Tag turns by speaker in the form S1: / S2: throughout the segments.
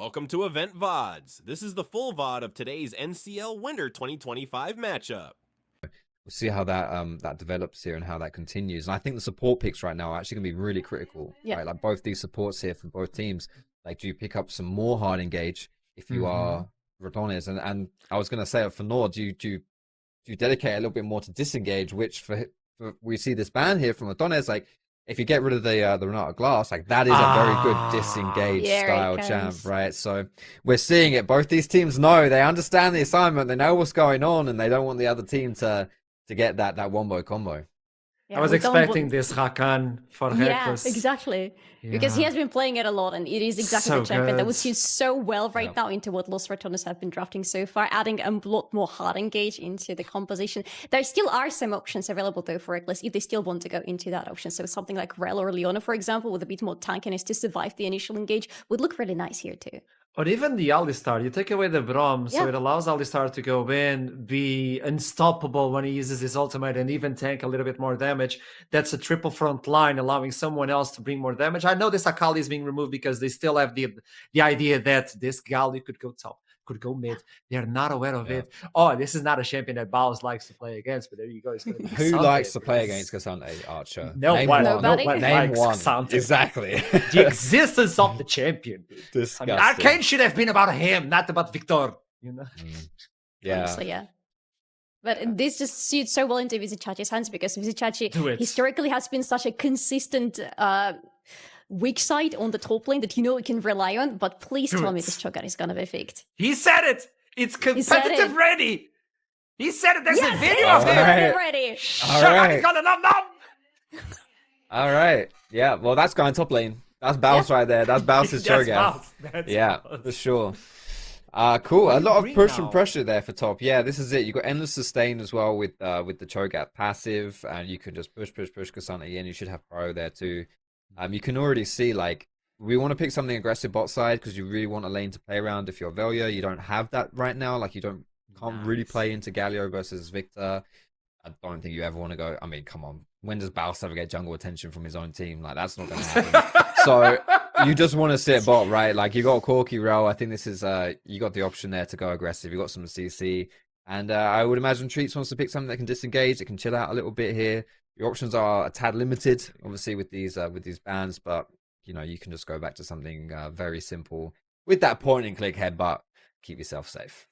S1: Welcome to Event-Vods. This is the full VOD of today's NCL Winter 2025 matchup.
S2: We'll see how that develops here and how that continues. And I think the support picks right now are actually going to be really critical.
S3: Yeah.
S2: Right? Like both these supports here from both teams. Like, do you pick up some more hard engage if you are Ratones? And I was going to say for NORD, do you dedicate a little bit more to disengage? Which for we see this ban here from Ratones, like if you get rid of the Renata Glass, like that is a very good disengage style champ, right? So we're seeing it. Both these teams know, they understand the assignment, they know what's going on, and they don't want the other team to get that wombo combo.
S3: Yeah,
S4: I was expecting this Rakan for Hercules.
S3: Yeah, exactly. Yeah. Because he has been playing it a lot, and it is exactly
S4: So
S3: the champion
S4: good.
S3: that would suit so well right now into what Los Ratones have been drafting so far, adding a lot more hard engage into the composition. There still are some options available though for Hercules if they still want to go into that option. So something like Rel or Leona, for example, with a bit more tankiness to survive the initial engage would look really nice here too.
S4: Or even the Alistar, you take away the Braum, so it allows Alistar to go in, be unstoppable when he uses his ultimate, and even tank a little bit more damage. That's a triple front line, allowing someone else to bring more damage. I know this Akali is being removed because they still have the idea that this Galio could go top, could go mid. They're not aware of it. Oh, this is not a champion that Baus likes to play against, but there you go. It's gonna be
S2: Who likes to play against Cassandre, Archer?
S4: No one.
S3: Nobody.
S2: Name one.
S4: Cassandre.
S2: Exactly.
S4: The existence of the champion.
S2: Disgusting.
S4: I mean, Arcane should have been about him, not about Victor. You know?
S2: Yeah.
S3: Honestly, yeah. But this just suits so well into Vizichachi's hands because Vizichachi historically has been such a consistent weak side on the top lane that you know you can rely on. But please tell me this Cho'Gath is gonna be fixed.
S4: He said it. It's competitive ready. He said it. There's a video
S3: of
S4: him.
S3: Ready.
S4: Cho'Gath is gonna nom.
S2: All right. Yeah. Well, that's going top lane. That's Baus right there. That's Baus's Cho'Gath. Yeah, for sure. Cool. A lot of push and pressure there for top. Yeah, this is it. You got endless sustain as well with the Cho'Gath passive, and you can just push Cassandre in. You should have pro there too. You can already see, like, we want to pick something aggressive bot side because you really want a lane to play around. If you're Velia, you don't have that right now. Like, you can't really play into Galio versus Victor. I don't think you ever want to go. I mean, come on. When does Baus ever get jungle attention from his own team? Like, that's not going to happen. So you just want to sit bot, right? Like, you got Corki Rel. I think this is you got the option there to go aggressive. You got some CC, and I would imagine Treats wants to pick something that can disengage. It can chill out a little bit here. Your options are a tad limited, obviously, with these bans, but you know, you can just go back to something very simple with that point and click headbutt. Keep yourself safe.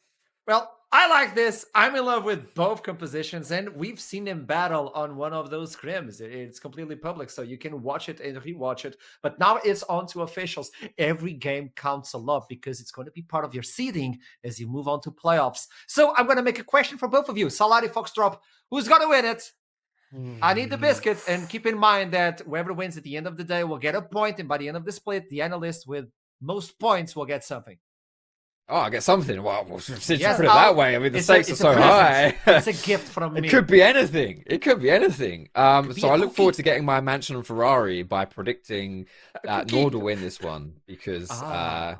S4: Well, I like this. I'm in love with both compositions, and we've seen them battle on one of those scrims. It's completely public, so you can watch it and rewatch it. But now it's on to officials. Every game counts a lot because it's going to be part of your seeding as you move on to playoffs. So I'm going to make a question for both of you. Salari, Foxdrop, who's going to win it? I need the biscuit, and keep in mind that whoever wins at the end of the day will get a point, and by the end of the split, the analyst with most points will get something.
S2: Oh, I get something. Well, since you put it that way, I mean, the stakes are so high.
S4: It's a gift from me.
S2: It could be anything. It could be anything. So I look forward to getting my mansion on Ferrari by predicting that NORD will win this one because I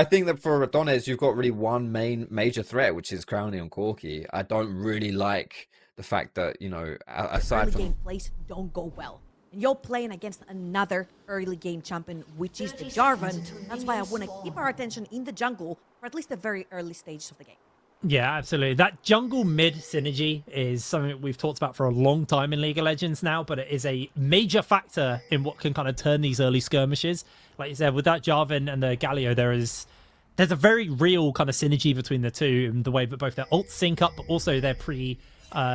S2: think that for Ratones, you've got really one major threat, which is crowning on Corki. I don't really like the fact that, you know, aside from
S5: game plays don't go well. And you're playing against another early game champion, which is the Jarvan. That's why I want to keep our attention in the jungle for at least the very early stages of the game.
S6: Yeah, absolutely. That jungle mid synergy is something we've talked about for a long time in League of Legends now, but it is a major factor in what can kind of turn these early skirmishes. Like you said, with that Jarvan and the Galio, there's a very real kind of synergy between the two, in the way that both their ults sync up, but also their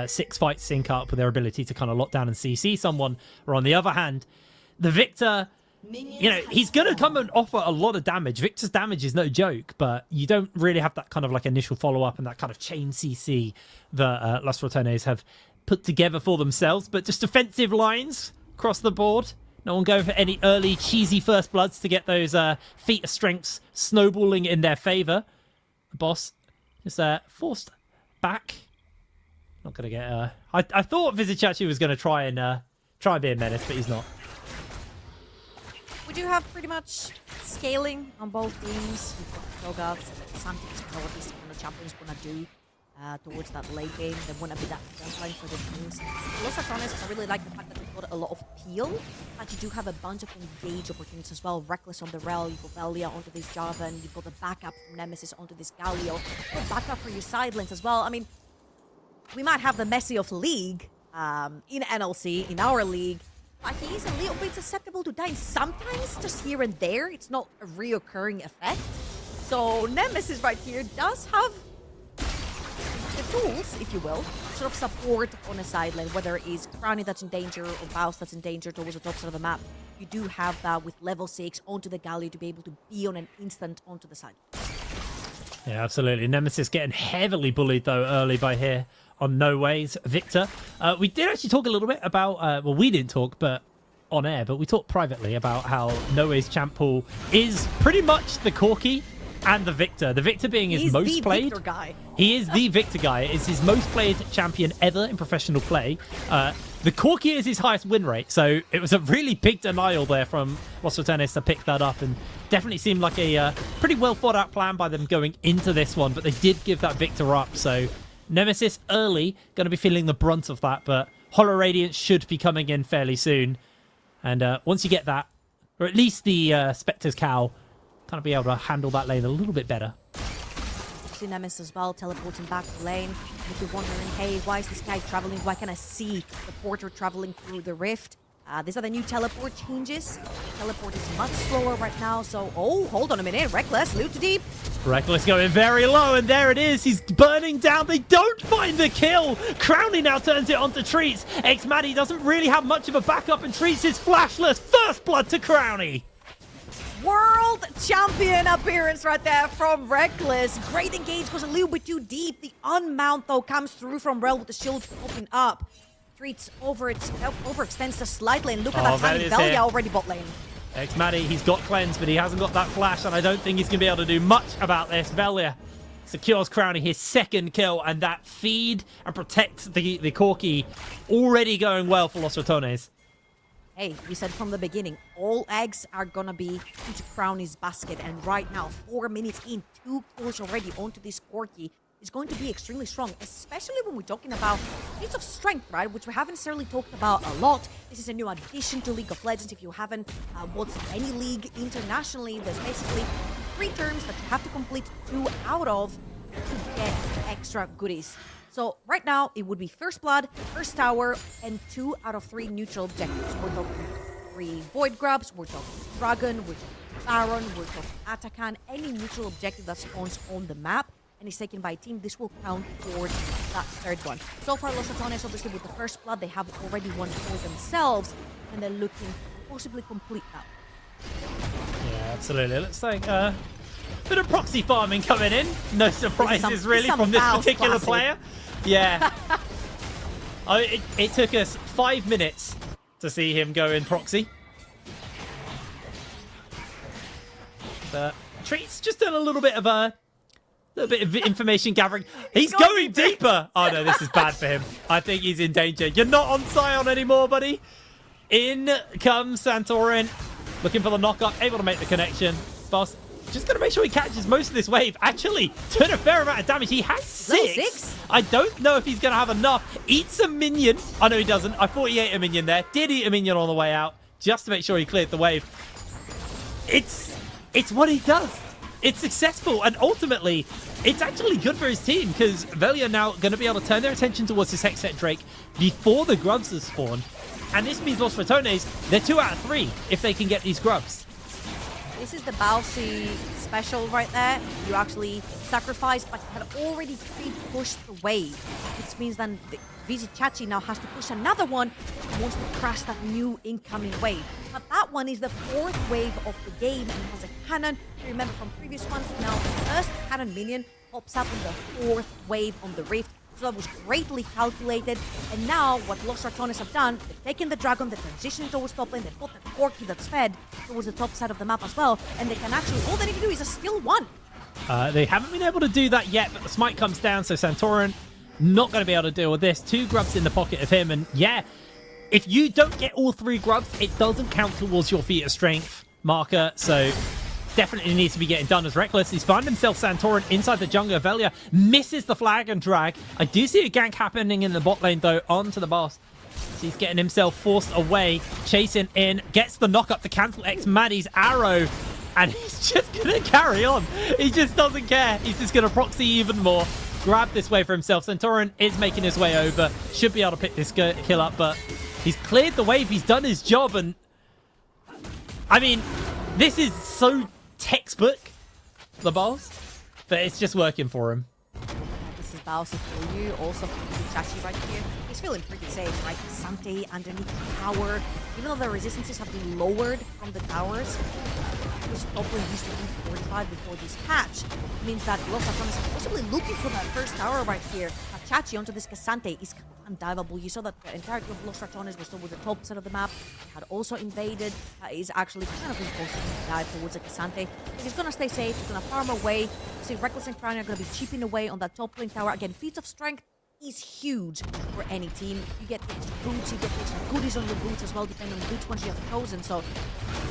S6: six fights sync up with their ability to kind of lock down and CC someone. Or on the other hand, the Victor, you know, he's going to come and offer a lot of damage. Victor's damage is no joke, but you don't really have that kind of like initial follow-up and that kind of chain CC that Los Ratones have put together for themselves. But just defensive lines across the board. No one going for any early cheesy first bloods to get those feat of strengths snowballing in their favor. The boss is forced back. Not going to get... I thought Vizichachi was going to try and be a menace, but he's not.
S5: We do have pretty much scaling on both teams. We've got Cho'Gath, some things you know what these kind of champions want to do. towards that late game. They want to be that front line for the teams. Los Ratones, I really like the fact that you've got a lot of peel, but you do have a bunch of engage opportunities as well. Reckless on the Rel, you've got Velia onto this Java, and you've got the backup from Nemesis onto this Galio. Good backup for your side lanes as well. I mean, we might have the Messi of League in NLC, in our league, but he is a little bit susceptible to dying sometimes, just here and there. It's not a reoccurring effect. So Nemesis right here does have the tools, if you will, sort of support on a side lane, whether it is Crowny that's in danger or Baus that's in danger towards the top side of the map. You do have that with level 6 onto the Galio to be able to be on an instant onto the side.
S6: Yeah, absolutely. Nemesis getting heavily bullied, though, early by here on No Ways Victor. We did actually talk a little bit about, well, we didn't talk, but on air, but we talked privately about how No Ways champ pool is pretty much the Corki and the Victor. The Victor being his most played.
S5: Victor guy.
S6: He is the Victor guy. It's his most played champion ever in professional play. The Corki is his highest win rate, so it was a really big denial there from Los Ratones to pick that up, and definitely seemed like a pretty well thought out plan by them going into this one, but they did give that Victor up, so Nemesis early going to be feeling the brunt of that, but Hollow Radiance should be coming in fairly soon, and once you get that, or at least the Spectre's Cow, kind of be able to handle that lane a little bit better.
S5: See Nemesis as well, teleporting back to lane. If you're wondering, hey, why is this guy traveling? Why can I see the porter traveling through the rift? These are the new teleport changes. Teleport is much slower right now, so... Oh, hold on a minute. Reckless, loot too deep.
S6: Reckless going very low, and there it is. He's burning down. They don't find the kill. Crowny now turns it onto Treats. X-Maddie doesn't really have much of a backup, and Treats is flashless. First blood to Crowny.
S5: World champion appearance right there from Reckless. Great engage, goes a little bit too deep. The unmount, though, comes through from Rel with the shield popping up. Treats overextends just slightly, and look at that tiny Velia already bot lane.
S6: X-Maddie, he's got cleanse, but he hasn't got that flash, and I don't think he's going to be able to do much about this. Velia secures Crowny his second kill, and that feed and protect the Corki already going well for Los Ratones.
S5: Hey, we said from the beginning, all eggs are gonna be into Crowny's basket, and right now, 4 minutes in, 2 kills already onto this Corki is going to be extremely strong, especially when we're talking about feats of strength, right? Which we haven't necessarily talked about a lot. This is a new addition to League of Legends. If you haven't watched any league internationally, there's basically 3 turns that you have to complete 2 out of to get extra goodies. So right now, it would be First Blood, First Tower, and 2 out of 3 neutral objectives. We're talking 3 Void Grubs, we're talking Dragon, we're talking Baron, we're talking Atakan. Any neutral objective that spawns on the map and is taken by a team, this will count towards that 3rd one. So far, Los Ratones, obviously with the First Blood, they have already won for themselves, and they're looking to possibly complete that.
S6: Yeah, absolutely. Looks like a bit of proxy farming coming in. No surprises really from this particular player. Yeah. It took us 5 minutes to see him go in proxy. But Treat's just done a little bit of information gathering. He's going deeper. Oh no, this is bad for him. I think he's in danger. You're not on Scion anymore, buddy. In comes Santorin, looking for the knock-up, able to make the connection. Boss just going to make sure he catches most of this wave. Actually, doing a fair amount of damage. He has 6. I don't know if he's going to have enough. Eats a minion. Oh, no, he doesn't. I thought he ate a minion there. Did eat a minion on the way out, just to make sure he cleared the wave. It's what he does. It's successful, and ultimately, it's actually good for his team, because Velia now going to be able to turn their attention towards this Hexset Drake before the grubs have spawned. And this means Los Ratones, they're 2 out of 3 if they can get these grubs.
S5: This is the Bowsy special right there. You actually sacrifice, but you had already pre-pushed the wave, which means then Vizichachi now has to push another one if he wants to crash that new incoming wave. But that one is the 4th wave of the game and has a cannon. You remember from previous ones, now the first cannon minion pops up in the 4th wave on the rift. So that was greatly calculated, and now what Los Ratones have done, they've taken the Dragon, they transitioned towards top lane, they've got the Corki that's fed towards the top side of the map as well, and they can actually, all they need to do is a still 1.
S6: They haven't been able to do that yet, but the smite comes down, so Santorin not going to be able to deal with this. 2 grubs in the pocket of him, and yeah, if you don't get all 3 grubs, it doesn't count towards your feat of strength marker, so definitely needs to be getting done as Reckless. He's found himself Santorin inside the jungle. Velia misses the flag and drag. I do see a gank happening in the bot lane, though, onto the boss. So he's getting himself forced away, chasing in, gets the knock up to cancel X-Maddie's arrow, and he's just going to carry on. He just doesn't care. He's just going to proxy even more. Grab this way for himself. Santorin is making his way over. Should be able to pick this kill up, but he's cleared the wave. He's done his job, and I mean, this is so textbook, the boss, but it's just working for him.
S5: This is Bowser for you. Also, Chachi right here. He's feeling pretty safe, right? Sante underneath the tower. Even though the resistances have been lowered from the towers, this top lane used to be 45 before this patch. It means that Los Ratones are possibly looking for that first tower right here. Chachi onto this Cassante is undiveable. You saw that the entirety of Los Ratones was towards the top side of the map. Had also invaded. Is actually kind of impossible to dive towards the Cassante. But he's going to stay safe. He's going to farm away. See, Reckless and Crown are going to be chipping away on that top lane tower. Again, feats of strength is huge for any team. You get the extra boots, you get the extra goodies on your boots as well, depending on which ones you have chosen. So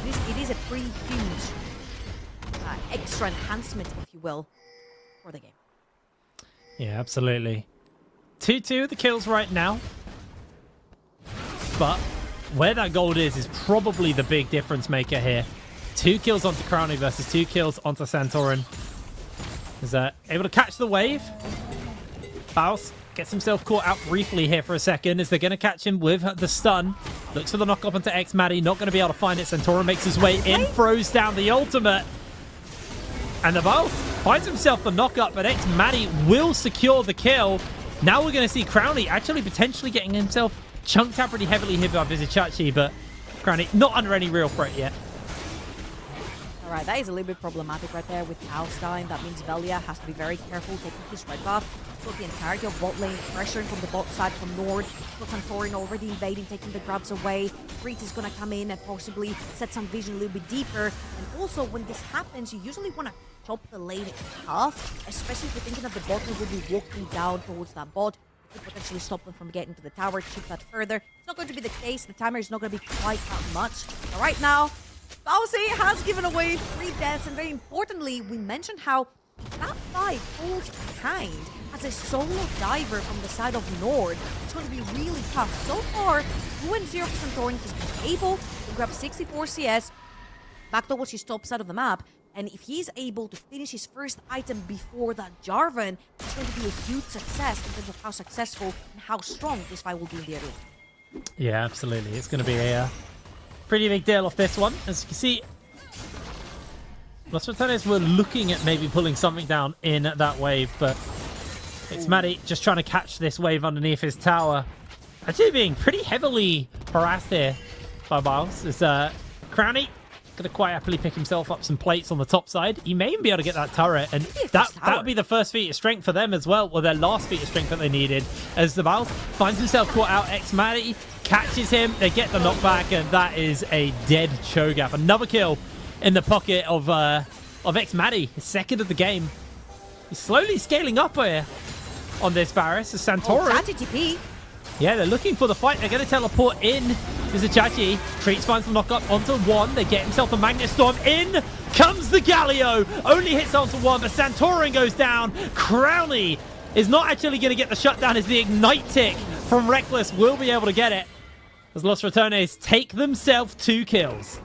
S5: it is a pretty huge extra enhancement, if you will, for the game.
S6: Yeah, absolutely. 2-2 the kills right now. But where that gold is probably the big difference maker here. 2 kills onto Crowny versus 2 kills onto Santorin. Is able to catch the wave. Faust gets himself caught out briefly here for a second as they're going to catch him with the stun. Looks for the knock up onto X-Maddie. Not going to be able to find it. Santorin makes his way in, throws down the ultimate. And the Faust finds himself the knock up, but X-Maddie will secure the kill. Now we're going to see Crowley actually potentially getting himself chunked out pretty heavily here by Vizichachi, but Crowley not under any real threat yet.
S5: Alright, that is a little bit problematic right there with Palestine. That means Velia has to be very careful taking his red buff. Got the entirety of bot lane pressuring from the bot side from NORD. Got Santorin already invading, taking the grabs away. Reed is going to come in and possibly set some vision a little bit deeper. And also, when this happens, you usually want to chop the lane in half, especially if you're thinking that the bot lane will be walking down towards that bot. It could potentially stop them from getting to the tower, chip that further. It's not going to be the case. The timer is not going to be quite that much. But right now, Bowsy has given away 3 deaths, and very importantly, we mentioned how that fight falls behind as a solo diver from the side of NORD. It's going to be really tough. So far, 2-0 for Santorin. He's been able to grab 64 CS back towards his top side of the map. And if he's able to finish his first item before that Jarvan, it's going to be a huge success in terms of how successful and how strong this fight will be in the early.
S6: Yeah, absolutely. It's going to be a pretty big deal off this one. As you can see, Los Ratones were looking at maybe pulling something down in that wave, but it's Maddie just trying to catch this wave underneath his tower. Actually being pretty heavily harassed here by Biles. It's Crowny going to quite happily pick himself up some plates on the top side. He may even be able to get that turret, and that would be the first feat of strength for them as well, or their last feat of strength that they needed, as the Biles finds himself caught out. X-Maddie catches him, they get the knockback, and that is a dead Cho'Gath. Another kill in the pocket of X-Maddie, his second of the game. He's slowly scaling up here on this Varus. Santorin. Yeah, they're looking for the fight. They're going to teleport in. Vizichachi. Treats finds the knock up onto one. They get himself a Magnet Storm. In comes the Galio. Only hits onto one, but Santorin goes down. Crowley is not actually going to get the shutdown as the Ignite tick from Reckless will be able to get it. As Los Ratones take themselves 2 kills.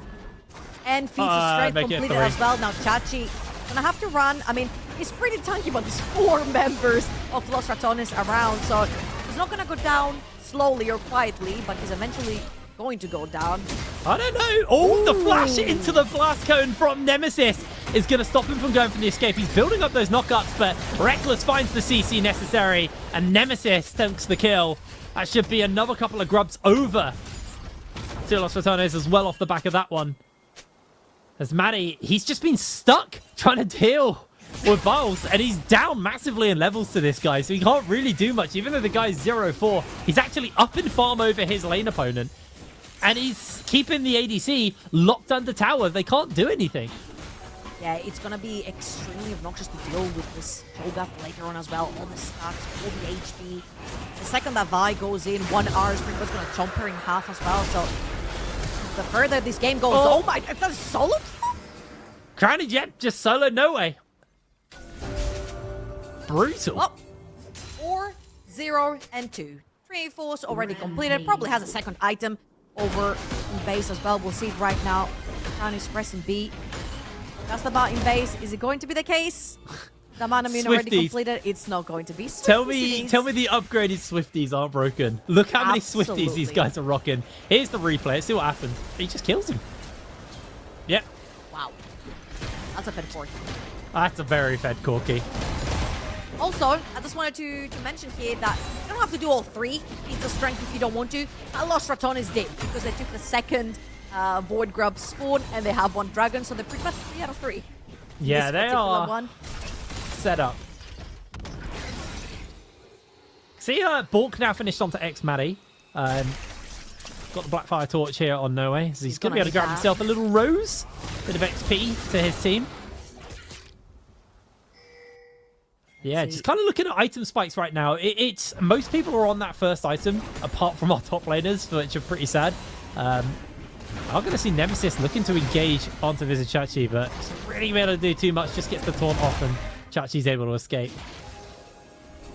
S5: And feats of strength completed as well. Now Chachi gonna have to run. I mean, he's pretty tanky, but there's 4 members of Los Ratones around, so he's not gonna go down slowly or quietly, but he's eventually going to go down.
S6: I don't know. Oh, the flash into the blast cone from Nemesis is going to stop him from going for the escape. He's building up those knockups, but Reckless finds the CC necessary, and Nemesis takes the kill. That should be another couple of grubs over to Los Ratones as well off the back of that one. As Maddie, he's just been stuck trying to deal with Viles, and he's down massively in levels to this guy, so he can't really do much. Even though the guy's 0-4, he's actually up in farm over his lane opponent. And he's keeping the ADC locked under tower. They can't do anything.
S5: Yeah, it's going to be extremely obnoxious to deal with this Cho'Gath later on as well. All the stacks, all the HP. The second that Vi goes in, 1 hour sprint was going to chomp her in half as well. So the further this game goes, oh my, that's solo kill?
S6: Crown and Jeb just solo no way. Brutal.
S5: Oh, 4, 0, and 2. 3 force already completed. Probably has a second item over in base as well. We'll see it right now. Crown is pressing B. That's the bar in base. Is it going to be the case? The mana moon already completed. It's not going to be.
S6: Tell me the upgraded Swifties aren't broken. Look how many Swifties these guys are rocking. Here's the replay. Let's see what happened. He just kills him. Yep.
S5: Wow. That's a fed corki.
S6: That's a very fed corki.
S5: Also, I just wanted to mention here that you don't have to do all 3 feats of strength if you don't want to. Los Ratones did, because they took the second Void Grub spawn and they have 1 dragon, so they're pretty much 3 out of 3.
S6: Yeah, they are set up. See, Bork now finished onto X Maddie. Got the Blackfire Torch here on No Way. So he's going to be able to grab himself a little rose. Bit of XP to his team. Yeah, just kind of looking at item spikes right now. It's most people are on that first item, apart from our top laners, which are pretty sad. I'm going to see Nemesis looking to engage onto Vizichachi, but it's really able to do too much. Just gets the taunt off, and Chachi's able to escape.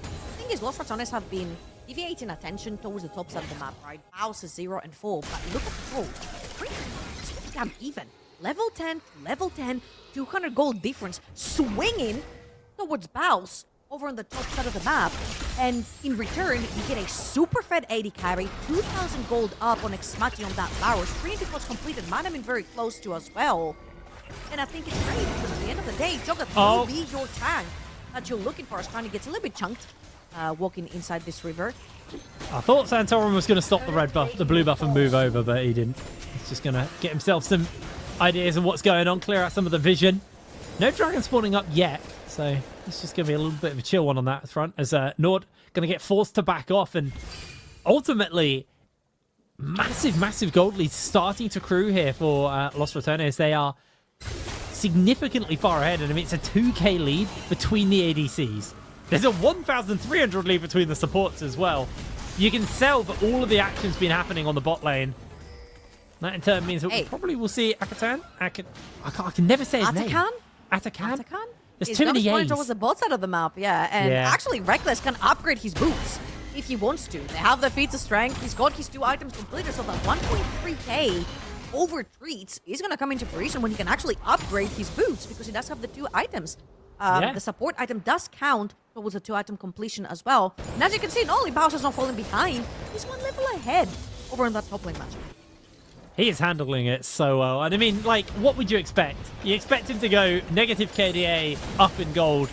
S5: The thing is, Los Ratones have been deviating attention towards the top side of the map, right? House is 0 and 4, but look at the gold. It's pretty damn even. Level 10 to level 10, 200 gold difference, swinging towards Baus over on the top side of the map, and in return you get a super fed 80 carry, 2,000 gold up on Xmati on that Baus. Trinity was completed, Manamin very close to as well, and I think it's great because at the end of the day, Jogga will be your tank that you're looking for. Trying to get a little bit chunked walking inside this river.
S6: I thought Santorum was going to stop the blue buff and move over, but he didn't. He's just going to get himself some ideas of what's going on, clear out some of the vision. No dragon spawning up yet, so it's just going to be a little bit of a chill one on that front, as NORD going to get forced to back off, and ultimately massive gold lead starting to accrue here for Los Ratones. They are significantly far ahead, and I mean, it's a 2k lead between the ADCs. There's a 1,300 lead between the supports as well. You can tell that all of the action's been happening on the bot lane. That in turn means that we probably will see Akatan. I can never say his name. Atakan? There's too many A's.
S5: Towards the bot side of the map, yeah. And actually, Reckless can upgrade his boots if he wants to. They have the feats of strength. He's got his 2 items completed, so that 1.3k over treats is going to come into fruition when he can actually upgrade his boots, because he does have the 2 items. The support item does count towards the 2-item completion as well. And as you can see, not only Baus is not falling behind, he's 1 level ahead over in that top lane match.
S6: He is handling it so well. And I mean, like, what would you expect? You expect him to go negative KDA up in gold.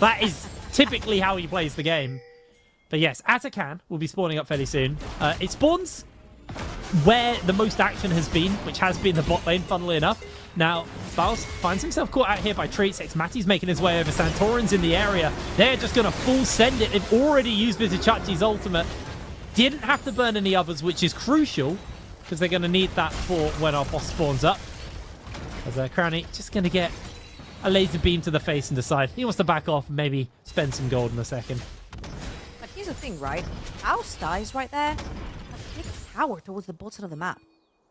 S6: That is typically how he plays the game. But yes, Atakan will be spawning up fairly soon. It spawns where the most action has been, which has been the bot lane, funnily enough. Now, Baus finds himself caught out here by Treats. Xmati's making his way over. Santorin's in the area. They're just going to full send it. They've already used Vizichachi's ultimate. Didn't have to burn any others, which is crucial, because they're going to need that for when our boss spawns up. As Crowny just going to get a laser beam to the face and decide he wants to back off and maybe spend some gold in a second.
S5: But here's the thing, right? Baus dies right there. A big tower towards the bottom of the map.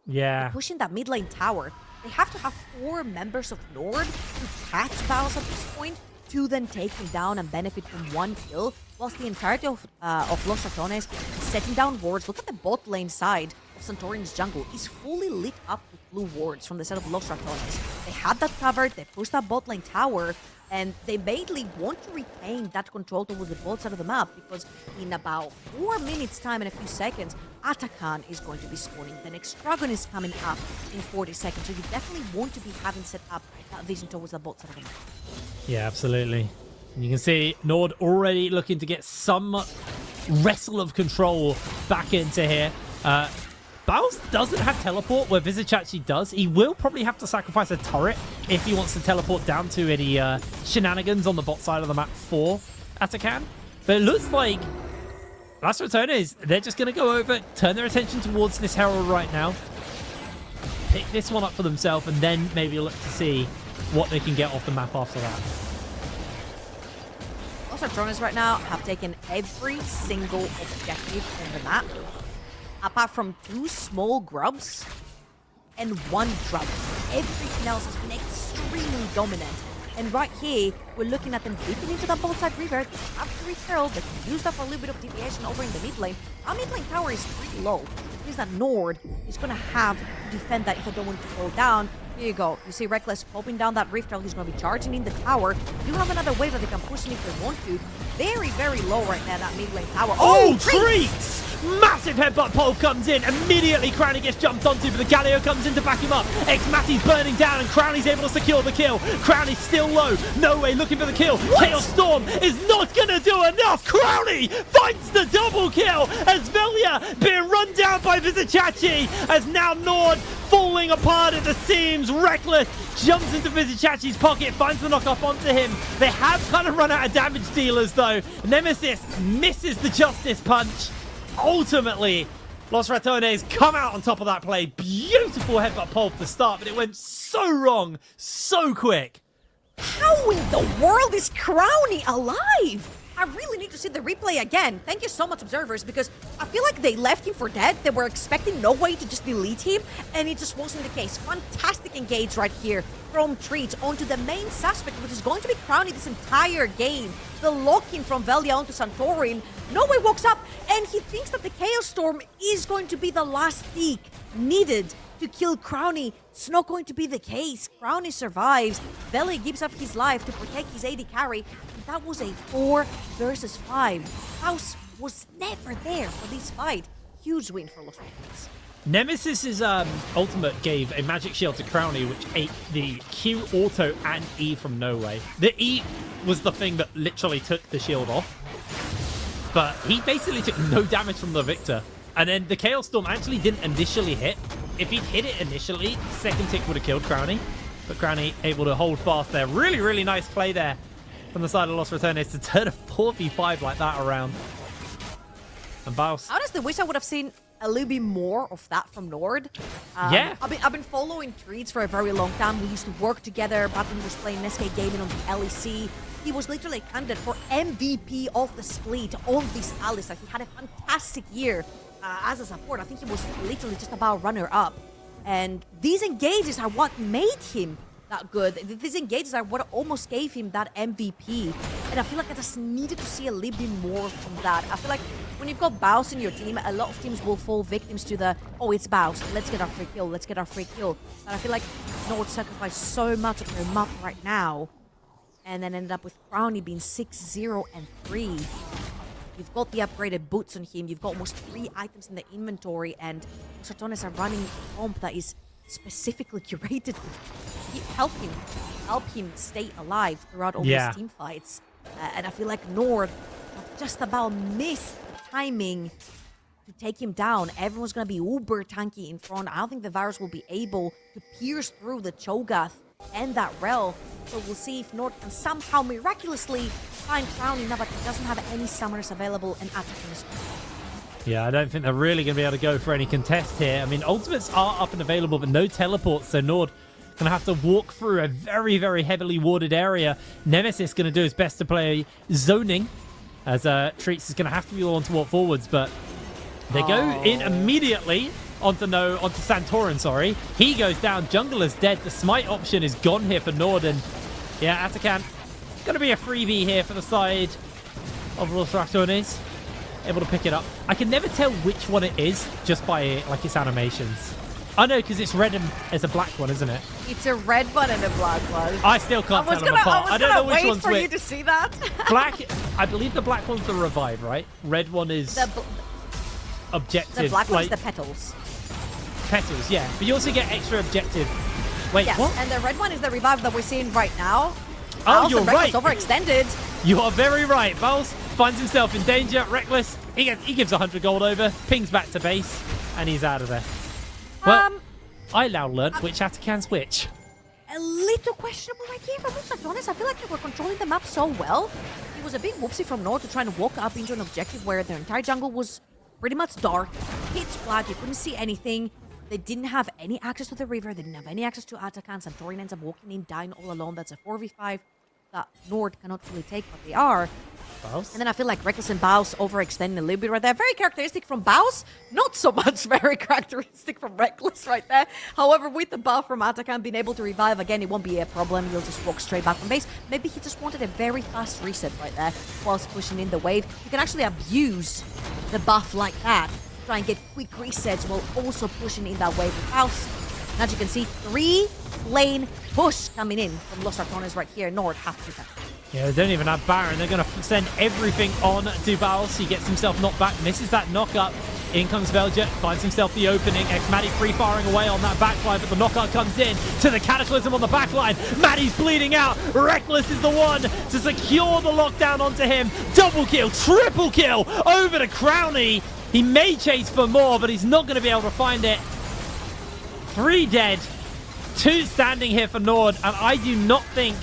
S6: Yeah.
S5: They're pushing that mid lane tower. They have to have 4 members of NORD to catch Baus at this point, to then take him down and benefit from 1 kill, whilst the entirety of Los Ratones is setting down wards. Look at the bot lane side of Santorin's jungle. Is fully lit up with blue wards from the side of Los Ratones. They had that covered, they pushed that bot lane tower, and they mainly want to retain that control towards the bot side of the map, because in about 4 minutes time, in a few seconds, Atakan is going to be spawning. The next dragon is coming up in 40 seconds, so you definitely want to be having set up that vision towards the bot side of the map.
S6: Yeah, absolutely. And you can see NORD already looking to get some wrestle of control back into here. Baus doesn't have teleport where Vizichachi does. He will probably have to sacrifice a turret if he wants to teleport down to any shenanigans on the bot side of the map for Atakan. But it looks like Los Ratones, they're just going to go over, turn their attention towards this Herald right now, pick this one up for themselves, and then maybe look to see what they can get off the map after that.
S5: Los Ratones right now have taken every single objective on the map, apart from 2 small grubs and 1 dragon. Everything else has been extremely dominant. And right here, we're looking at them dipping into the bot side river. They have to return. They can use that for a little bit of deviation over in the mid lane. Our mid lane tower is pretty low. It means that NORD is going to have to defend that if they don't want to fall down. Here you go. You see Reckless popping down that rift trail. He's going to be charging in the tower. You have another wave that they can push in if they want to. Very, very low right now, that mid lane tower.
S6: Oh, treats! Massive headbutt pole comes in. Immediately, Crownie gets jumped onto, but the Galio comes in to back him up. X-Matty's burning down, and Crownie's able to secure the kill. Crownie's still low. No way looking for the kill. Chaos Storm is not going to do enough. Crownie finds the double kill as Velia being run down by Vizicachi, as now NORD falling apart at the seams. Reckless jumps into Vizicachi's pocket, finds the knockoff onto him. They have kind of run out of damage dealers, though. Nemesis misses the Justice Punch. Ultimately, Los Ratones come out on top of that play. Beautiful headbutt pole to start, but it went so wrong, so quick.
S5: How in the world is Crownie alive? I really need to see the replay again. Thank you so much, observers, because I feel like they left him for dead. They were expecting no way to just delete him, and it just wasn't the case. Fantastic engage right here from Treats onto the main suspect, which is going to be Crownie this entire game. The lock-in from Velia onto Santorin. No way walks up, and he thinks that the Chaos Storm is going to be the last peak needed to kill Crownie. It's not going to be the case. Crownie survives. Velia gives up his life to protect his AD carry. And that was a 4 versus 5. House was never there for this fight. Huge win for Los Ratones.
S6: Nemesis's ultimate gave a magic shield to Crownie, which ate the Q auto and E from No Way. The E was the thing that literally took the shield off, but he basically took no damage from the Victor. And then the Chaos Storm actually didn't initially hit. If he'd hit it initially, second tick would have killed Crownie. But Crownie able to hold fast there. Really, really nice play there from the side of Los Ratones to turn a 4v5 like that around. And Baus.
S5: Honestly, wish I would have seen a little bit more of that from NORD.
S6: Yeah.
S5: I've been following Treats for a very long time. We used to work together back when he was playing SK Gaming on the LEC. He was literally candidate for MVP of the split on this Alice. Like, he had a fantastic year as a support. I think he was literally just about runner-up. And these engages are what made him that good. These engages are what almost gave him that MVP. And I feel like I just needed to see a little bit more from that. I feel like when you've got Baus in your team, a lot of teams will fall victims to the, oh, it's Baus, let's get our free kill, let's get our free kill. And I feel like NORD sacrificed so much of their map right now, and then ended up with Crownie being 6-0 and 3. You've got the upgraded boots on him, you've got almost 3 items in the inventory, and Ratones are running a comp that is specifically curated to help him stay alive throughout all these team fights. And I feel like NORD just about missed the timing to take him down. Everyone's going to be uber tanky in front. I don't think the virus will be able to pierce through the Cho'Gath and that Rel. So we'll see if NORD can somehow miraculously find Crownie now that he doesn't have any summoners available and attack in this point.
S6: Yeah, I don't think they're really going to be able to go for any contest here. I mean, ultimates are up and available, but no teleports, so NORD going to have to walk through a very, very heavily warded area. Nemesis going to do his best to play zoning, as Treats is going to have to be the one to walk forwards, but they go in immediately onto Santorin, sorry. He goes down, Jungle is dead, the smite option is gone here for NORD, and yeah, Atakan, going to be a freebie here for the side of Los Ratones. Able to pick it up. I can never tell which one it is just by like its animations. I know, because it's red and it's a black one, isn't it?
S5: It's a red one and a black one.
S6: I still can't tell them apart. I don't know which one's which.
S5: I was going to wait for you to see that.
S6: Black, I believe the black one's the revive, right? Red one is objective.
S5: The black one's the petals.
S6: Petals, yeah. But you also get extra objective. Wait,
S5: yes,
S6: what?
S5: And the red one is the revive that we're seeing right now.
S6: Oh, you're right.
S5: Overextended.
S6: You are very right. Vals finds himself in danger. Reckless. He gives 100 gold over, pings back to base, and he's out of there. Well, I now learned which Atakan's which.
S5: A little questionable right here from Los Ratones. I feel like they were controlling the map so well. It was a big whoopsie from NORD to try and walk up into an objective where their entire jungle was pretty much dark, pitch black, you couldn't see anything. They didn't have any access to the river, they didn't have any access to Atakan. Santorin ends up walking in, dying all alone. That's a 4v5 that NORD cannot really take, but they are
S6: Baus?
S5: And then I feel like Reckless and Baus overextending a little bit right there. Very characteristic from Baus, not so much very characteristic from Reckless right there. However, with the buff from Atakan being able to revive again, it won't be a problem. He'll just walk straight back from base. Maybe he just wanted a very fast reset right there whilst pushing in the wave. You can actually abuse the buff like that. Try and get quick resets while also pushing in that wave with Baus. And as you can see, 3-lane push coming in from Los Ratones right here. NORD have to defend.
S6: Yeah, they don't even have Baron. They're going to send everything on to Baus. He gets himself knocked back, misses that knockup. In comes Veljet, finds himself the opening. X-Maddie free-firing away on that backline, but the knockout comes in to the Cataclysm on the backline. Maddie's bleeding out. Reckless is the one to secure the lockdown onto him. Double kill, triple kill over to Crowny. He may chase for more, but he's not going to be able to find it. 3 dead, 2 standing here for NORD, and I do not think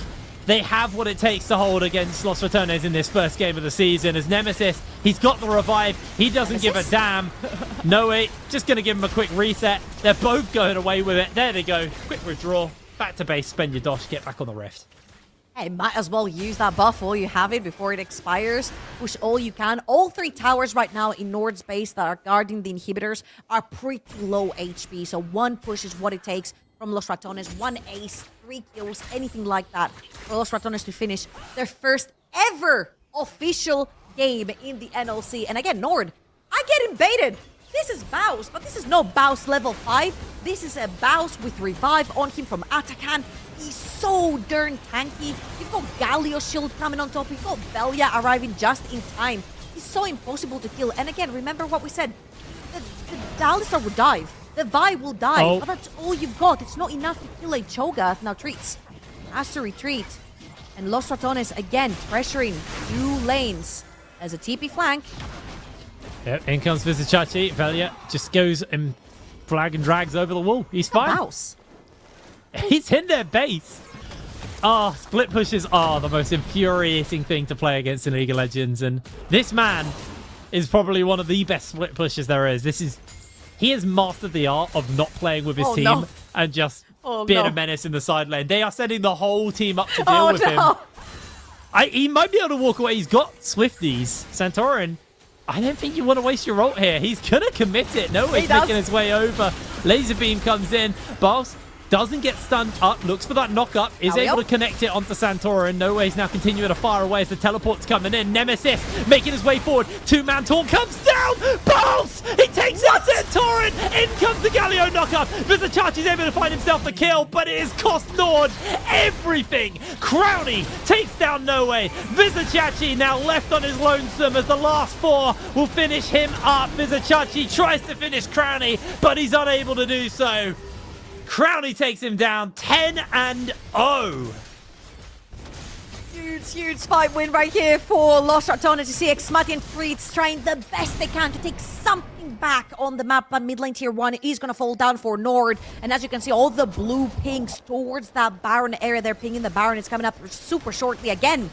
S6: they have what it takes to hold against Los Ratones in this first game of the season. As Nemesis, he's got the revive. He doesn't give a damn. No way. Just going to give him a quick reset. They're both going away with it. There they go. Quick withdraw. Back to base. Spend your dosh. Get back on the Rift.
S5: Hey, might as well use that buff while you have it before it expires. Push all you can. All 3 towers right now in NORD's base that are guarding the inhibitors are pretty low HP. So 1 push is what it takes from Los Ratones. 1 ace, 3 kills, anything like that for Los Ratones to finish their first ever official game in the NLC. And again, NORD, I get invaded. This is Baus, but this is no Baus level 5. This is a Baus with revive on him from Atakan. He's so darn tanky. You've got Galio shield coming on top. You've got Velia arriving just in time. He's so impossible to kill. And again, remember what we said. The Alistar will dive. The Vi will die. But that's all you've got. It's not enough to kill a Cho'Gath. Now Treats has to retreat. And Los Ratones again pressuring 2 lanes as a TP flank.
S6: Yep, in comes Vizichachi. Velia just goes and flag and drags over the wall. He's fine.
S5: Mouse.
S6: He's in their base. Oh, split pushes are the most infuriating thing to play against in League of Legends. And this man is probably one of the best split pushes there is. He has mastered the art of not playing with his team and just being a menace in the side lane. They are setting the whole team up to deal with him. He might be able to walk away. He's got Swifties. Santorin, I don't think you want to waste your ult here. He's going to commit it. No, he's making his way over. Laser beam comes in. Boss doesn't get stunned up, looks for that knock-up, is able to connect it onto Santorin. No way, he's now continuing to fire away as the teleport's coming in. Nemesis making his way forward. 2-man taunt comes down. Pulse! He takes out Santorin. In comes the Galio knock-up. Vizichachi's able to find himself the kill, but it has cost NORD everything. Crowny takes down No Way. Vizichachi now left on his lonesome as the last 4 will finish him up. Vizichachi tries to finish Crowny, but he's unable to do so. Crowny takes him down 10-0.
S5: Huge fight win right here for Los Ratones. To see X-Maddie and Freeds trying the best they can to take something back on the map, but mid lane tier 1 is going to fall down for NORD. And as you can see, all the blue pings towards that Baron area. They're pinging the Baron. It's coming up super shortly again.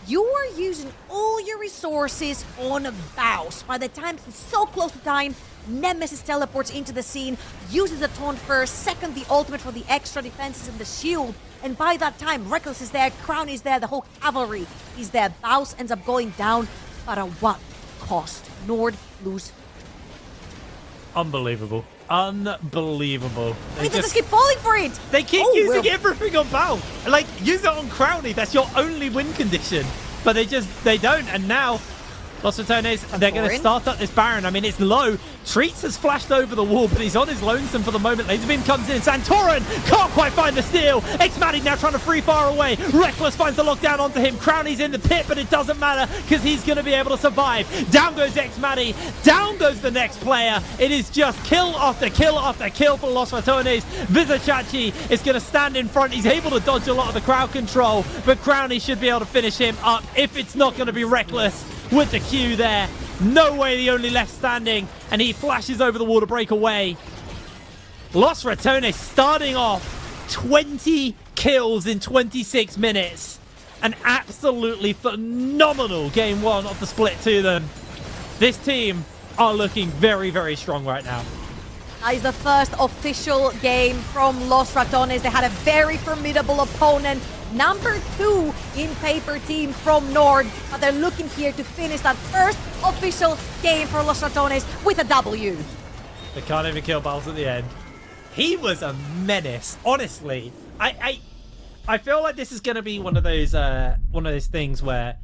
S5: You are using all your resources on Baus. By the time he's so close to dying, Nemesis teleports into the scene, uses the taunt first, second the ultimate for the extra defenses and the shield. And by that time, Reckless is there, Crown is there, the whole cavalry is there. Baus ends up going down, but at what cost? NORD lose.
S6: Unbelievable. Unbelievable.
S5: They just keep falling for it.
S6: They keep using everything on Baus. Like, use it on Crowny. That's your only win condition. But they don't. And now, Los Ratones, they're going to start up this Baron. I mean, it's low. Treats has flashed over the wall, but he's on his lonesome for the moment. Laser beam comes in. Santorin can't quite find the steal. X-Maddie now trying to free fire away. Reckless finds the lockdown onto him. Crowny's in the pit, but it doesn't matter because he's going to be able to survive. Down goes X-Maddie. Down goes the next player. It is just kill after kill after kill for Los Ratones. Vizichachi is going to stand in front. He's able to dodge a lot of the crowd control, but Crowny should be able to finish him up if it's not going to be Reckless with the Q there. No Way, the only left standing, and he flashes over the wall to break away. Los Ratones starting off 20 kills in 26 minutes. An absolutely phenomenal game 1 of the split to them. This team are looking very, very strong right now.
S5: That is the first official game from Los Ratones. They had a very formidable opponent. Number 2 in paper team from NORD. But they're looking here to finish that first official game for Los Ratones with a W.
S6: They can't even kill Battles at the end. He was a menace, honestly. I feel like this is going to be one of those things where